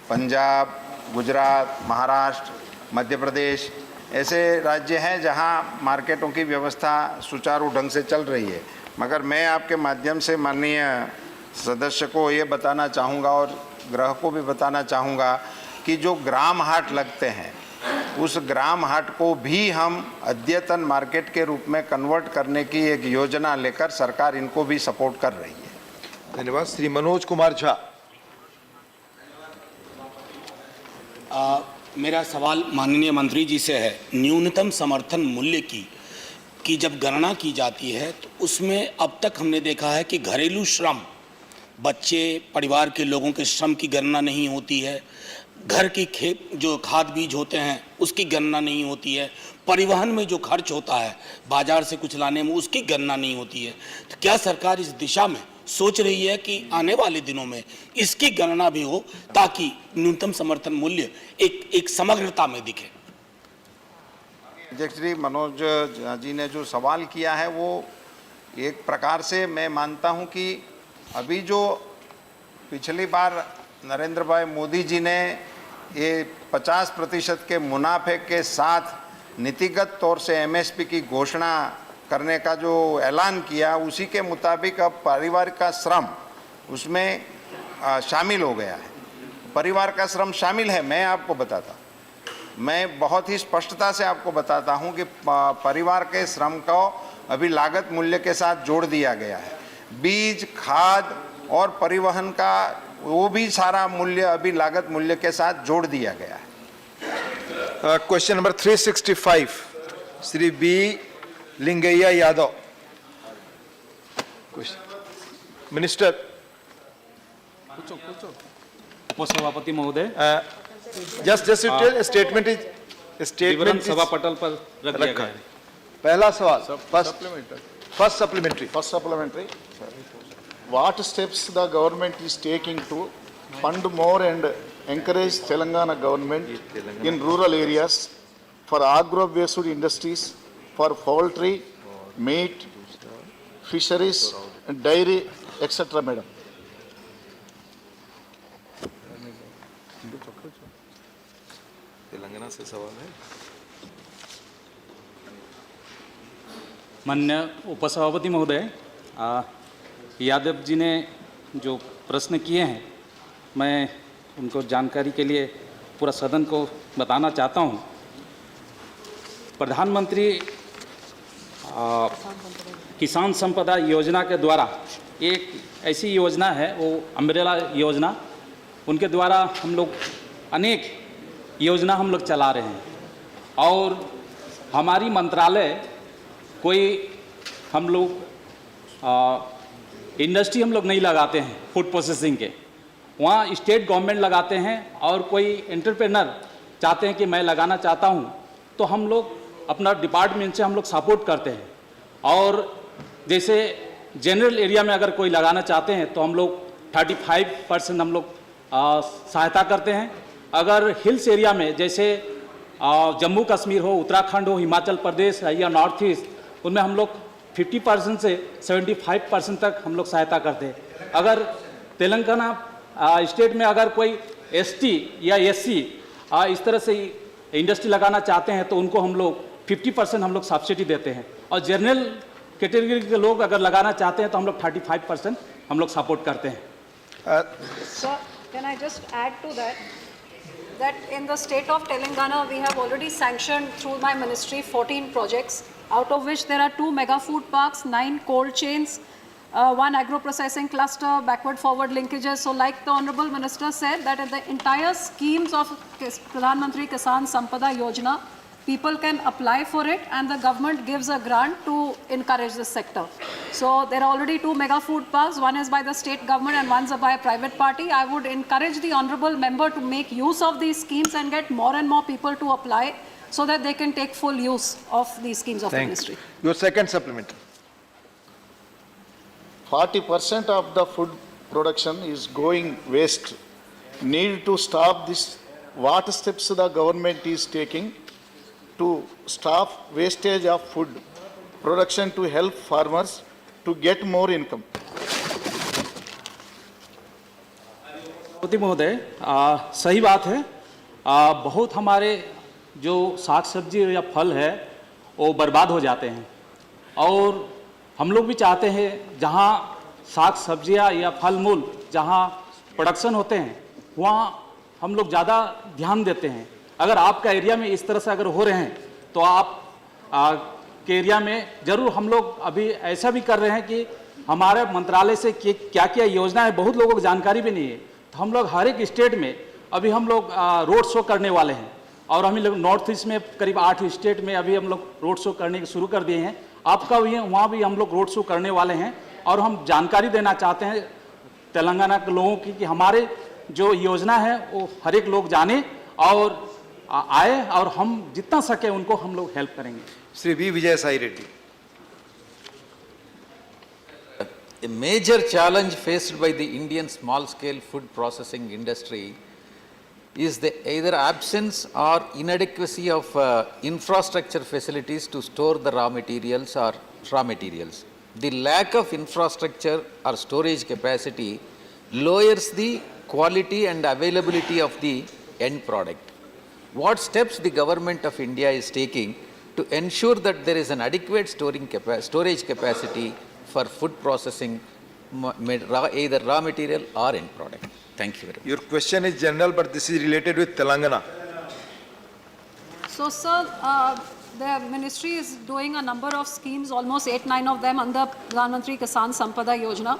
पंजाब, गुजरात, महाराष्ट्र, मध्य प्रदेश ऐसे राज्य हैं जहां मार्केटों की व्यवस्था सुचारू ढंग से चल रही है। मगर मैं आपके माध्यम से माननीय सदस्य को ये बताना चाहूँगा और ग्राहक को भी बताना चाहूँगा कि जो ग्राम हाट लगते हैं उस ग्राम हाट को भी हम अद्यतन मार्केट के रूप में कन्वर्ट करने की एक योजना लेकर सरकार इनको भी सपोर्ट कर रही है। धन्यवाद। श्री मनोज कुमार झा। मेरा सवाल माननीय मंत्री जी से है। न्यूनतम समर्थन मूल्य की जब गणना की जाती है तो उसमें अब तक हमने देखा है कि घरेलू श्रम, बच्चे, परिवार के लोगों के श्रम की गणना नहीं होती है, घर की जो खाद बीज होते हैं उसकी गणना नहीं होती है, परिवहन में जो खर्च होता है बाजार से कुछ लाने में उसकी गणना नहीं होती है। तो क्या सरकार इस दिशा में सोच रही है कि आने वाले दिनों में इसकी गणना भी हो ताकि न्यूनतम समर्थन मूल्य एक समग्रता में दिखे? अध्यक्ष जी, मनोज जी ने जो सवाल किया है वो एक प्रकार से मैं मानता हूं कि अभी जो पिछली बार नरेंद्र भाई मोदी जी ने ये 50% के मुनाफे के साथ नीतिगत तौर से एमएसपी की घोषणा करने का जो ऐलान किया, उसी के मुताबिक अब परिवार का श्रम उसमें शामिल हो गया है। परिवार का श्रम शामिल है। मैं आपको बताता, मैं बहुत ही स्पष्टता से आपको बताता हूं कि परिवार के श्रम को अभी लागत मूल्य के साथ जोड़ दिया गया है। बीज, खाद और परिवहन का वो भी सारा मूल्य अभी लागत मूल्य के साथ जोड़ दिया गया है। Question number 365 Shri B Lingaiah Yadav. Minister. उपसभापति महोदय, जस्ट स्टेटमेंट विवरण सभा पटल पर रख दिया गया है। पहला सवाल first supplementary. what steps the government is taking to fund more and encourage Telangana government in rural areas for agro-based industries, for poultry, meat, fisheries, dairy, etc. Madam. Telangana से सवाल है। माननीय उपसभापति महोदय, यादव जी ने जो प्रश्न किए हैं, मैं उनको जानकारी के लिए पूरा सदन को बताना चाहता हूं। प्रधानमंत्री किसान संपदा योजना के द्वारा एक ऐसी योजना है, वो अम्ब्रेला योजना, उनके द्वारा हम लोग अनेक योजना हम लोग चला रहे हैं। और हमारी मंत्रालय कोई हम लोग इंडस्ट्री हम लोग नहीं लगाते हैं फूड प्रोसेसिंग के, वहाँ स्टेट गवर्नमेंट लगाते हैं। और कोई एंटरप्रेनर चाहते हैं कि मैं लगाना चाहता हूँ, तो हम लोग अपना डिपार्टमेंट से हम लोग सपोर्ट करते हैं। और जैसे जनरल एरिया में अगर कोई लगाना चाहते हैं तो हम लोग 35% हम लोग सहायता करते हैं। अगर हिल्स एरिया में जैसे जम्मू कश्मीर हो, उत्तराखंड हो, हिमाचल प्रदेश या नॉर्थ ईस्ट, उनमें हम लोग 50% से 75% तक हम लोग सहायता करते हैं। अगर तेलंगाना स्टेट में अगर कोई ST या SC इस तरह से इंडस्ट्री लगाना चाहते हैं तो उनको हम लोग 50% हम लोग सब्सिडी देते हैं। और जनरल कैटेगरी के लोग अगर लगाना चाहते हैं तो हम लोग 35% हम लोग सपोर्ट करते हैं। Sir, can I just add to that in the state of Telangana we have already sanctioned through my ministry 14 projects, out of which there are 2 mega food parks, 9 cold chains, 1 agro-processing cluster, backward-forward linkages. So like the Honorable Minister said, that in the entire schemes of Pradhan Mantri Kisan Sampada Yojana, people can apply for it and the government gives a grant to encourage this sector. So there are already 2 mega food parks, one is by the state government and one's by a private party. I would encourage the Honorable Member to make use of these schemes and get more and more people to apply so that they can take full use of these schemes of the ministry. Your second supplementary. 40% of the food production is going waste. Need to stop this. What steps the government is taking to stop wastage of food production to help farmers to get more income? महोदय, सही बात है। बहुत हमारे जो साग सब्जी या फल है वो बर्बाद हो जाते हैं। और हम लोग भी चाहते हैं जहाँ साग सब्जियाँ या फल मूल जहाँ प्रोडक्शन होते हैं वहाँ हम लोग ज़्यादा ध्यान देते हैं। अगर आपका एरिया में इस तरह से अगर हो रहे हैं तो आप के एरिया में ज़रूर हम लोग अभी ऐसा भी कर रहे हैं कि हमारे मंत्रालय से क्या क्या योजना है बहुत लोगों को जानकारी भी नहीं है। तो हम लोग हर एक स्टेट में अभी हम लोग रोड शो करने वाले हैं। और हम लोग नॉर्थ ईस्ट में करीब 8 स्टेट में अभी हम लोग रोड शो करने के शुरू कर दिए हैं। आपका भी वहाँ भी हम लोग रोड शो करने वाले हैं। और हम जानकारी देना चाहते हैं तेलंगाना के लोगों की कि हमारे जो योजना है वो हर एक लोग जाने और आए और हम जितना सके उनको हम लोग हेल्प करेंगे। Shri V. Vijay Sai Reddy. A major challenge faced by the Indian small-scale food processing industry is the either absence or inadequacy of infrastructure facilities to store the raw materials or raw materials. The lack of infrastructure or storage capacity lowers the quality and availability of the end product. What steps the government of India is taking to ensure that there is an adequate storage capacity for food processing, either raw material or end product? Thank you very much. Your question is general, but this is related with Telangana. So, sir, the ministry is doing a number of schemes, almost 8-9 of them under Pradhan Mantri Kisan Sampada Yojana.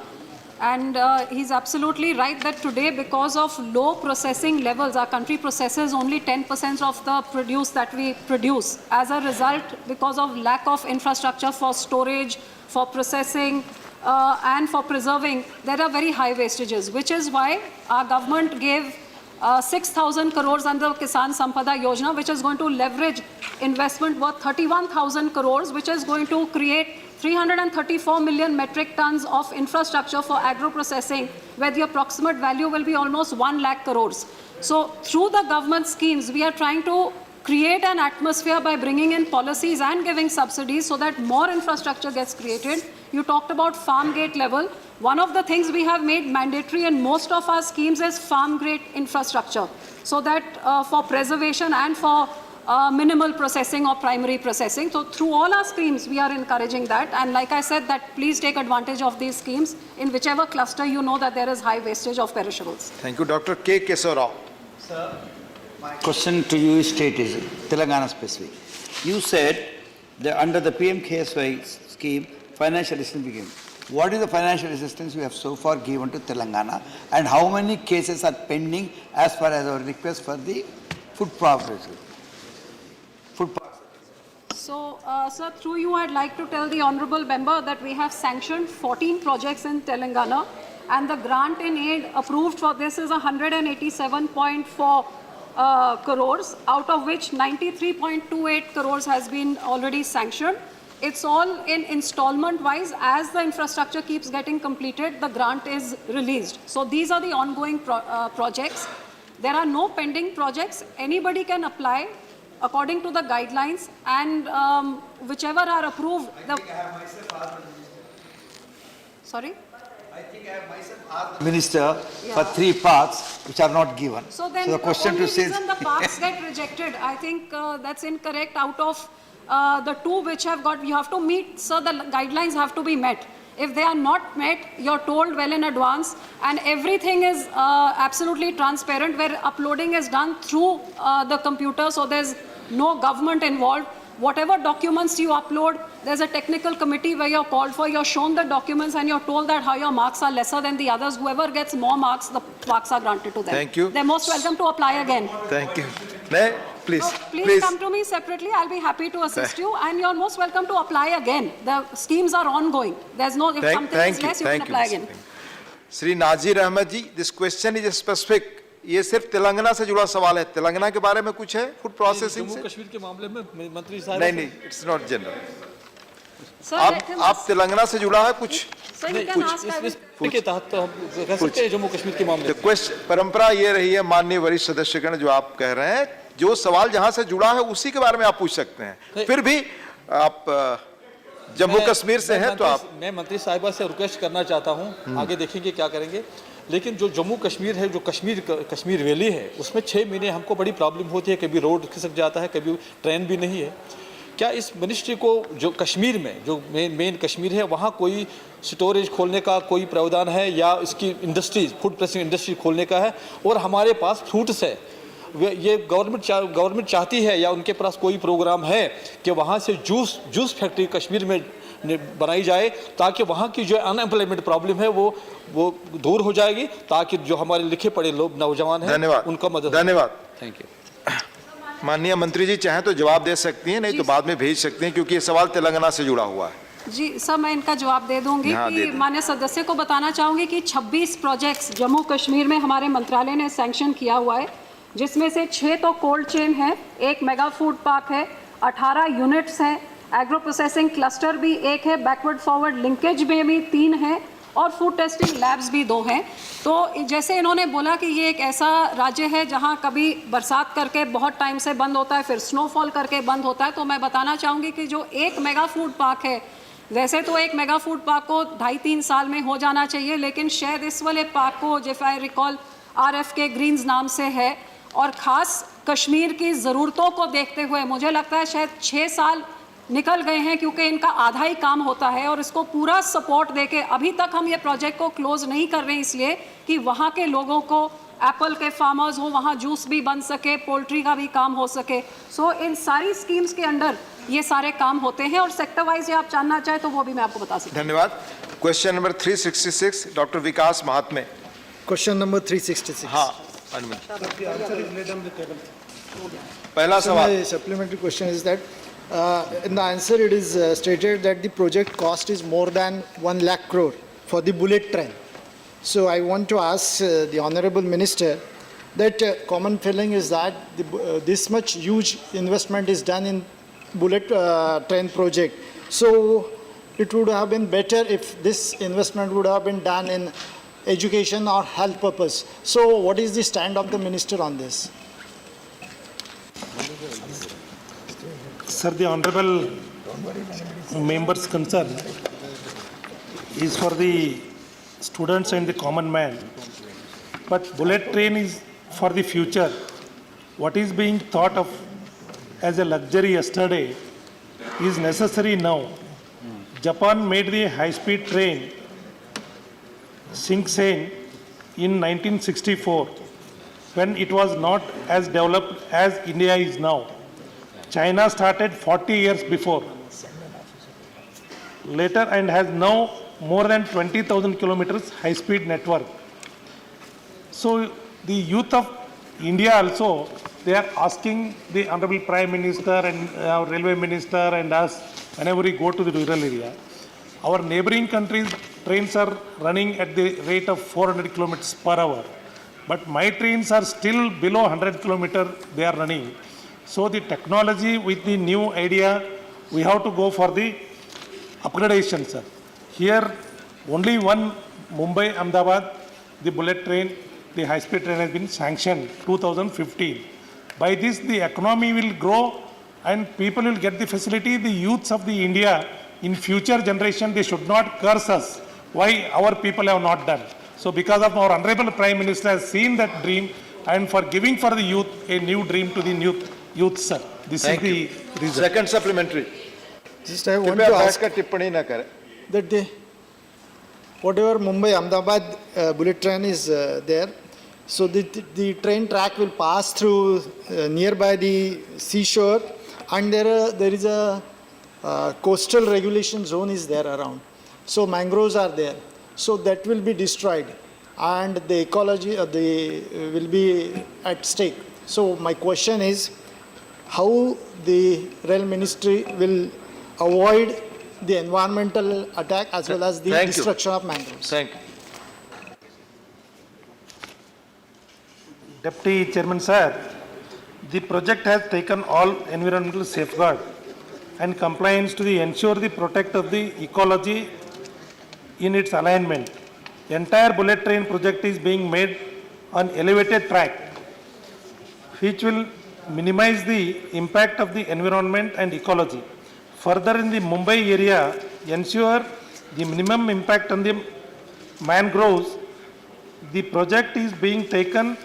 And he's absolutely right that today, because of low processing levels, our country processes only 10% of the produce that we produce. As a result, because of lack of infrastructure for storage, for processing, and for preserving, there are very high wastages, which is why our government gave 6,000 crores under Kisan Sampada Yojana, which is going to leverage investment worth 31,000 crores, which is going to create 334 million metric tons of infrastructure for agro-processing, where the approximate value will be almost 1 lakh crores. So through the government schemes, we are trying to create an atmosphere by bringing in policies and giving subsidies so that more infrastructure gets created. You talked about farm gate level. One of the things we have made mandatory in most of our schemes is farm gate infrastructure, so that for preservation and for minimal processing or primary processing. So through all our schemes, we are encouraging that. And like I said, that please take advantage of these schemes in whichever cluster you know that there is high wastage of perishables. Thank you. Dr. K. Kesarao. Sir, my question to you is straight, is Telangana specific. You said that under the PM-KSY scheme, financial assistance became. What is the financial assistance you have so far given to Telangana, and how many cases are pending as far as our request for the food processing? So, sir, through you, I'd like to tell the honorable member that we have sanctioned 14 projects in Telangana, and the grant in aid approved for this is 187.4 crores, out of which 93.28 crores has been already sanctioned. It's all in installment wise. As the infrastructure keeps getting completed, the grant is released. So these are the ongoing projects. There are no pending projects. Anybody can apply according to the guidelines, and whichever are approved. Sorry? I think I have myself asked the minister for 3 parks which are not given. So then the question only to say reason the parks get rejected, I think that's incorrect. Out of the 2 which have got, you have to meet, so the guidelines have to be met. If they are not met, you're told well in advance, and everything is absolutely transparent, where uploading is done through the computer, so there's no government involved. Whatever documents you upload, there's a technical committee where you're called for, you're shown the documents, and you're told that how your marks are lesser than the others. Whoever gets more marks, the marks are granted to them. Thank you. They're most welcome to apply again. Thank you. No, please, Please come to me separately. I'll be happy to assist you, and you're most welcome to apply again. The schemes are ongoing. There's no, if something is less, you can apply again. Shri Nazir Ahmed ji, this question is specific. ये सिर्फ तेलंगाना से जुड़ा सवाल है. तेलंगाना के बारे में कुछ है फूड प्रोसेसिंग से? जम्मू कश्मीर के मामले में मंत्री साहब नहीं, इट्स नॉट जनरल. आप तेलंगाना से जुड़ा है कुछ? के तहत तो हम कह सकते हैं जम्मू कश्मीर के मामले. परंपरा ये रही है माननीय वरिष्ठ सदस्यगण, जो आप कह रहे हैं, जो सवाल जहां से जुड़ा है उसी के बारे में आप पूछ सकते हैं. फिर भी आप जम्मू कश्मीर से हैं तो आप. मैं मंत्री साहिबा से रिक्वेस्ट करना चाहता हूं, आगे देखेंगे क्या करेंगे. लेकिन जो जम्मू कश्मीर है, जो कश्मीर वैली है, उसमें 6 महीने हमको बड़ी प्रॉब्लम होती है. कभी रोड खिसक जाता है, कभी ट्रेन भी नहीं है. क्या इस मिनिस्ट्री को जो कश्मीर में जो मेन कश्मीर है, वहाँ कोई स्टोरेज खोलने का कोई प्रावधान है, या इसकी इंडस्ट्रीज फूड प्रोसेसिंग इंडस्ट्री खोलने का है? और हमारे पास फ्रूट्स है, ये गवर्नमेंट चाहती है, या उनके पास कोई प्रोग्राम है कि वहाँ से जूस फैक्ट्री कश्मीर में बनाई जाए, ताकि वहाँ की जो अनएम्प्लॉयमेंट प्रॉब्लम है वो दूर हो जाएगी, ताकि जो हमारे लिखे पढ़े लोग नौजवान हैं उनका मदद. धन्यवाद. Thank you. माननीय मंत्री जी चाहें तो जवाब दे सकती हैं, नहीं तो बाद में भेज सकते हैं, क्योंकि ये सवाल तेलंगाना से जुड़ा हुआ है. जी सर, मैं इनका जवाब दे दूंगी कि माननीय सदस्य को बताना चाहूँगी कि 26 प्रोजेक्ट्स जम्मू कश्मीर में हमारे मंत्रालय ने सैंक्शन किया हुआ है, जिसमें से 6 तो कोल्ड चेन है, 1 मेगा फूड पार्क है, 18 यूनिट्स हैं, एग्रो प्रोसेसिंग क्लस्टर भी 1 है, बैकवर्ड फॉरवर्ड लिंकेज में भी 3 है, और फूड टेस्टिंग लैब्स भी 2 हैं. तो जैसे इन्होंने बोला कि ये एक ऐसा राज्य है जहाँ कभी बरसात करके बहुत टाइम से बंद होता है, फिर स्नोफॉल करके बंद होता है, तो मैं बताना चाहूँगी कि जो 1 मेगा फूड पार्क है, वैसे तो 1 मेगा फूड पार्क को 2.5-3 साल में हो जाना चाहिए, लेकिन शायद इस वाले पार्क को, if I recall, RFK greens नाम से है, और ख़ास कश्मीर की ज़रूरतों को देखते हुए मुझे लगता है शायद 6 साल निकल गए हैं, क्योंकि इनका आधा ही काम होता है, और इसको पूरा सपोर्ट देके अभी तक हम ये प्रोजेक्ट को क्लोज नहीं कर रहे हैं, इसलिए कि वहाँ के लोगों को, एप्पल के फार्मर्स हो, वहाँ जूस भी बन सके, पोल्ट्री का भी काम हो सके. सो इन सारी स्कीम्स के अंडर ये सारे काम होते हैं, और सेक्टर वाइज आप जानना चाहें तो वो भी मैं आपको बता सकती हूँ. धन्यवाद. क्वेश्चन नंबर 366, डॉक्टर विकास महात्मे. Question number 366. हाँ, पहला सवाल. Supplementary question is that in the answer it is stated that the project cost is more than 1 lakh crore for the bullet train. So I want to ask the Honorable Minister that common feeling is that this much huge investment is done in bullet train project. So it would have been better if this investment would have been done in education or health purpose. So what is the stand of the minister on this? Sir, the honorable member's concern is for the students and the common man. But bullet train is for the future. What is being thought of as a luxury yesterday is necessary now. Japan made the high-speed train Shinkansen in 1964 when it was not as developed as India is now. China started 40 years before. Later and has now more than 20,000 kilometers high-speed network. So the youth of India also, they are asking the Honorable Prime Minister and our Railway Minister and us whenever we go to the rural area. Our neighboring countries' trains are running at the rate of 400 kilometers per hour. But my trains are still below 100 kilometers they are running. So the technology with the new idea, we have to go for the upgradation, sir. Here, only one Mumbai-Ahmedabad, the bullet train, the high-speed train has been sanctioned 2015. By this, the economy will grow and people will get the facility. The youths of the India, in future generation, they should not curse us why our people have not done. So because of our Honorable Prime Minister has seen that dream and for giving for the youth a new dream to the youth, sir. This Thank is you. the reason. Second supplementary. Just I want कृपया to बैठ ask कर टिप्पणी न करें. that whatever Mumbai-Ahmedabad bullet train is there, so the train track will pass through nearby the seashore, and there is a coastal regulation zone is there around. So mangroves are there. So that will be destroyed, and the ecology will be at stake. So my question is, how the Rail Ministry will avoid the environmental attack as well as the Thank you. destruction of mangroves? Thank you. Deputy Chairman, sir, the project has taken all environmental safeguard and compliance to ensure the protect of the ecology in its alignment. The entire bullet train project is being made on elevated track, which will minimize the impact of the environment and ecology. Further, in the Mumbai area, ensure the minimum impact on the mangroves. The project is being taken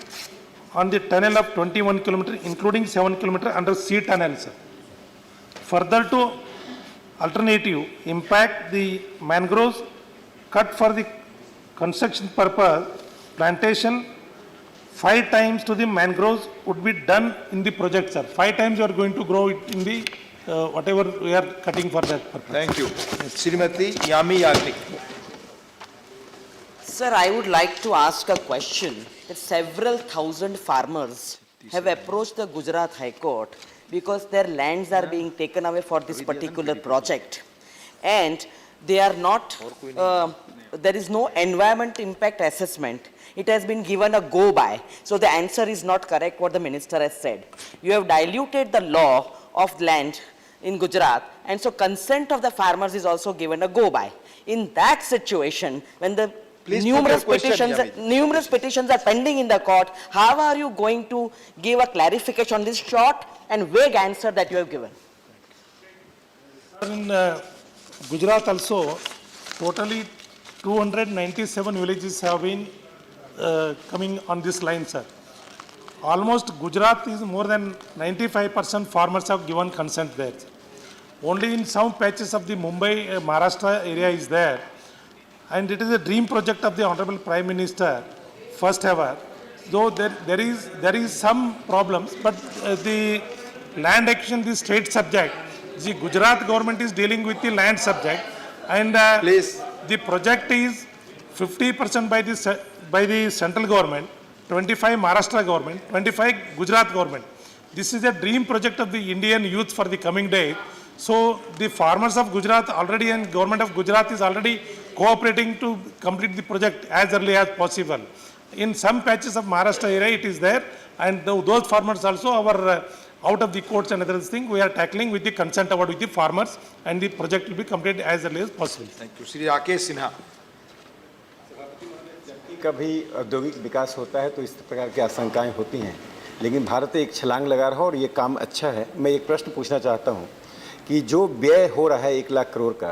on the tunnel of 21 kilometers, including 7 kilometers under sea tunnels. Further to alternative, impact the mangroves cut for the construction purpose, plantation 5 times to the mangroves would be done in the project, sir. 5 times you are going to grow it in the whatever we are cutting for that purpose. Thank you. Srimati Yami Yagnik. Sir, I would like to ask a question that several thousand farmers have approached the Gujarat High Court because their lands are being taken away for this particular project, and they are not, there is no environment impact assessment. It has been given a go-by. So the answer is not correct what the minister has said. You have diluted the law of land in Gujarat, and so consent of the farmers is also given a go-by. In that situation, when the numerous petitions are pending in the court, how are you going to give a clarification on this short and vague answer that you have given? In Gujarat also, totally 297 villages have been coming on this line, sir. Almost Gujarat is more than 95% farmers have given consent there. Only in some patches of the Mumbai, Maharashtra area is there. And it is a dream project of the Honorable Prime Minister, first ever. Though there is some problems, but the land acquisition, the state subject. The Gujarat government is dealing with the land subject, and the project is 50% by the central government, 25 Maharashtra government, 25 Gujarat government. This is a dream project of the Indian youth for the coming day. So the farmers of Gujarat already and government of Gujarat is already cooperating to complete the project as early as possible. In some patches of Maharashtra area it is there, and those farmers also, our out of the courts and other things, we are tackling with the consent award with the farmers, and the project will be completed as early as possible. Thank you. Shri Rakesh Sinha. कभी औद्योगिक विकास होता है तो इस प्रकार की आशंकाएं होती हैं, लेकिन भारत एक छलांग लगा रहा है और ये काम अच्छा है। मैं एक प्रश्न पूछना चाहता हूं कि जो व्यय हो रहा है 1 लाख करोड़ का,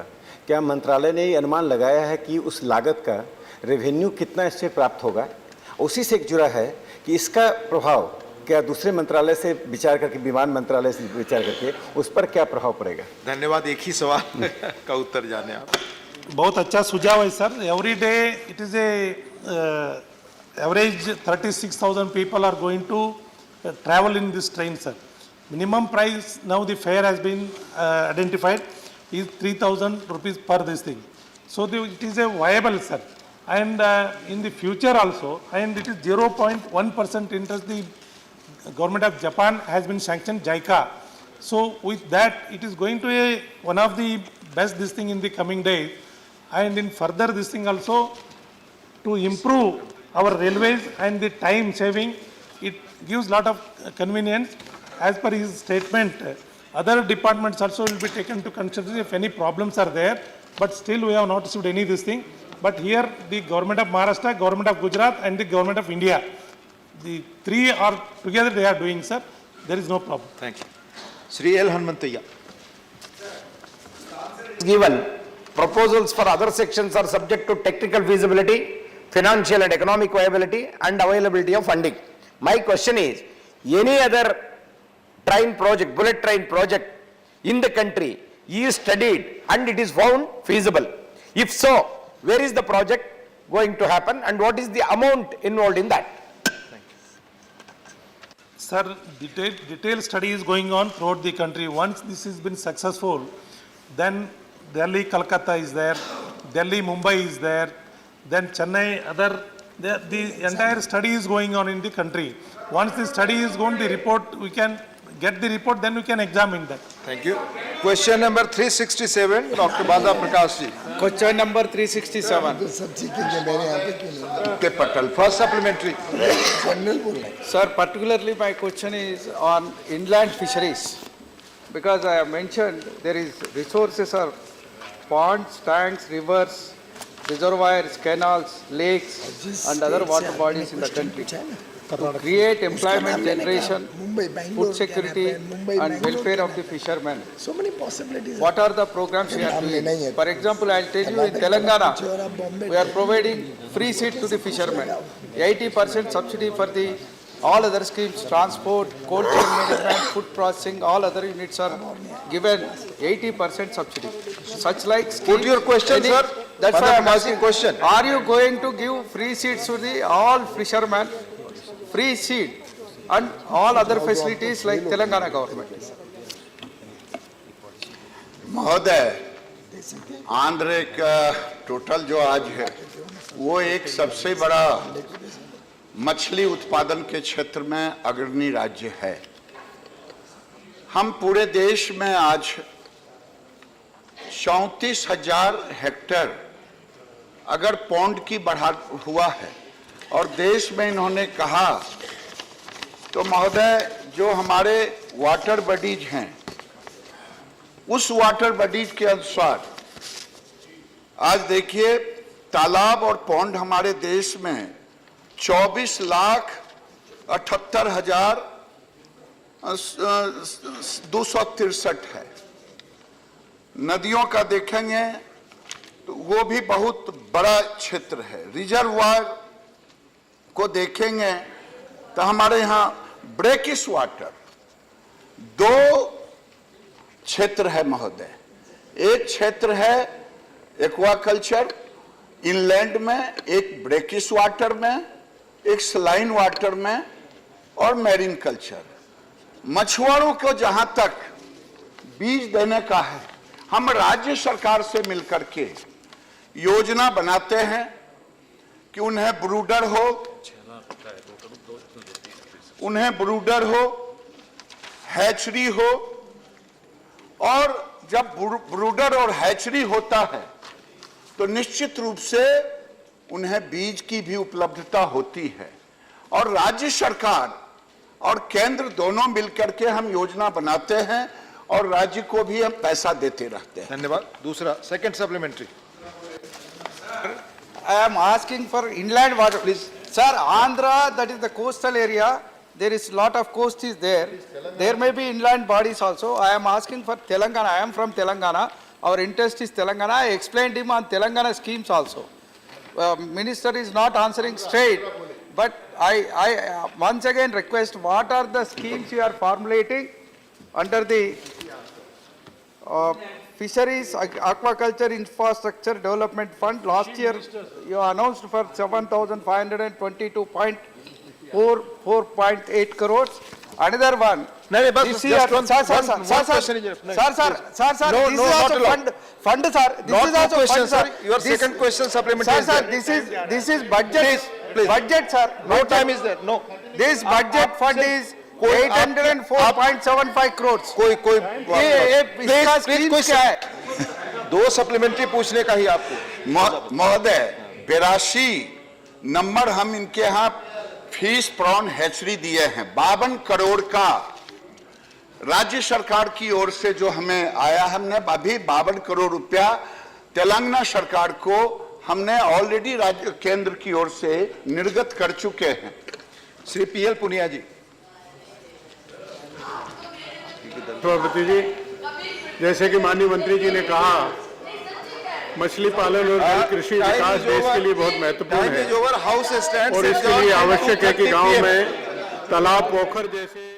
क्या मंत्रालय ने ये अनुमान लगाया है कि उस लागत का रेवेन्यू कितना इससे प्राप्त होगा? उसी से जुड़ा है कि इसका प्रभाव क्या दूसरे मंत्रालय से विचार करके, विमान मंत्रालय से विचार करके उस पर क्या प्रभाव पड़ेगा? धन्यवाद। एक ही सवाल का उत्तर जाने आप। बहुत अच्छा सुझाव है sir. Every day it is a average 36,000 people are going to travel in this train, sir. Minimum price now the fare has been identified is 3,000 rupees per this thing. So it is a viable, sir. And in the future also, and it is 0.1% interest. The government of Japan has been sanctioned JICA. So with that, it is going to be one of the best this thing in the coming days. And in further this thing also, to improve our railways and the time saving, it gives lot of convenience. As per his statement, other departments also will be taken to consideration if any problems are there, but still we have not received any this thing. But here the government of Maharashtra, government of Gujarat and the government of India, the three are together, they are doing, sir. There is no problem. Thank you. Shri L. Hanmantaya. Given proposals for other sections are subject to technical feasibility, financial and economic viability and availability of funding. My question is, any other train project, bullet train project in the country is studied and it is found feasible? If so, where is the project going to happen and what is the amount involved in that? Sir, detailed study is going on throughout the country. Once this has been successful, then Delhi, Kolkata is there, Delhi, Mumbai is there, then Chennai, the entire study is going on in the country. Once the study is gone, the report, we can get the report, then we can examine that. Thank you. Question number 367, Dr. Bada Prakash ji. Question number 367. Okay, Patel. First supplementary. Sir, particularly my question is on inland fisheries, because I have mentioned there is resources are ponds, tanks, rivers, reservoirs, canals, lakes and other water bodies in the country. To create employment generation, food security and welfare of the fishermen. So many possibilities. What are the programs we are doing? For example, I will tell you in Telangana, we are providing free seat to the fishermen, 80% subsidy for the all other schemes, transport, cold chain management, food processing, all other units are given 80% subsidy. Such like scheme. Put your question, sir. That's why I am asking question. Are you going to give free seats to the all fishermen, free seat and all other facilities like Telangana government? महोदय, आंध्र का total जो आज है वो एक सबसे बड़ा मछली उत्पादन के क्षेत्र में अग्रणी राज्य है। हम पूरे देश में आज 34,000 हेक्टेयर अगर पौंड की बढ़ा हुआ है और देश में इन्होंने कहा तो महोदय जो हमारे वाटर बॉडीज हैं उस वाटर बॉडीज के अनुसार आज देखिए तालाब और पौंड हमारे देश में 24,78,263 है। नदियों का देखेंगे तो वो भी बहुत बड़ा क्षेत्र है। रिजर्वायर को देखेंगे तो हमारे यहाँ ब्रेकिश वाटर 2 क्षेत्र है महोदय। एक क्षेत्र है एक्वाकल्चर इनलैंड में, एक ब्रेकिश वाटर में, एक सलाइन वाटर में और मैरीन कल्चर। मछुआरों को जहां तक बीज देने का है हम राज्य सरकार से मिलकर के योजना बनाते हैं कि उन्हें ब्रूडर हो, हैचरी हो और जब ब्रूडर और हैचरी होता है तो निश्चित रूप से उन्हें बीज की भी उपलब्धता होती है और राज्य सरकार और केंद्र दोनों मिलकर के हम योजना बनाते हैं और राज्य को भी हम पैसा देते रहते हैं। धन्यवाद। दूसरा second supplementary. I am asking for inland water, please. Sir, Andhra, that is the coastal area, there is lot of coast is there. There may be inland bodies also. I am asking for Telangana. I am from Telangana. Our interest is Telangana. I explained him on Telangana schemes also. Minister is not answering straight. But I once again request, what are the schemes you are formulating under the Fisheries Aquaculture Infrastructure Development Fund? Last year you announced for 7,522.4.8 crores. Another one. No, but this just year, one question is enough. sir, No, this no, is not also allowed. fund, sir. This Not is two also questions, fund, sir. Your second question supplementary is Sir, there. this is budget. Please. Budget, sir. No time is there. No. This budget fund is 804.75 crores. कोई ये इसका schemes क्या है? दो supplementary पूछने का ही आपको। महोदय 82 नंबर हम इनके यहाँ फिश प्रॉन हैचरी दिए हैं। 52 करोड़ का राज्य सरकार की ओर से जो हमें आया, हमने अभी 52 करोड़ रुपया तेलंगाना सरकार को हमने ऑलरेडी राज्य केंद्र की ओर से निर्गत कर चुके हैं। श्री पीएल पुनिया जी। सभापति जी, जैसे कि माननीय मंत्री जी ने कहा, मछली पालन और जल कृषि विकास देश के लिए बहुत महत्वपूर्ण है और इसके लिए आवश्यक है कि गांव में तालाब, पोखर जैसे